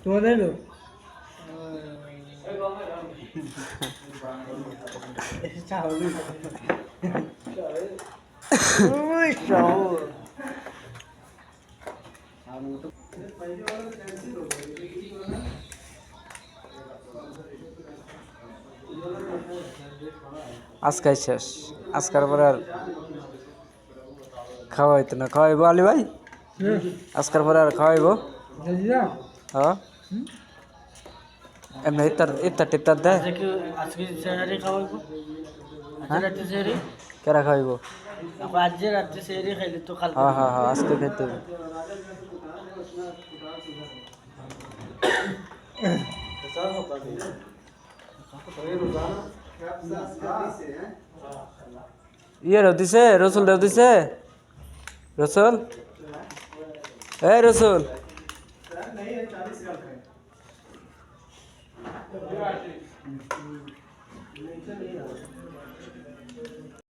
তোমাদের এলো আজকাই শেষ আজকার পরে আর খাওয়াইতো না খাওয়াইবো আলী ভাই আজকার পরে আর খাওয়াইবো হ্যাঁ এমনি ইফতার ইফতার টিফতার দেয় আজকে সেহারি খাওয়াইবো আজকে রাতে সেহারি কেরা খাওয়াইবো আজকে রাতে সেহারি খাইলে তো কালকে হ্যাঁ হ্যাঁ হ্যাঁ আজকে খাইতে হবে ইয়ে দিছে রসুল দেও দিছে রসুল এই রসুল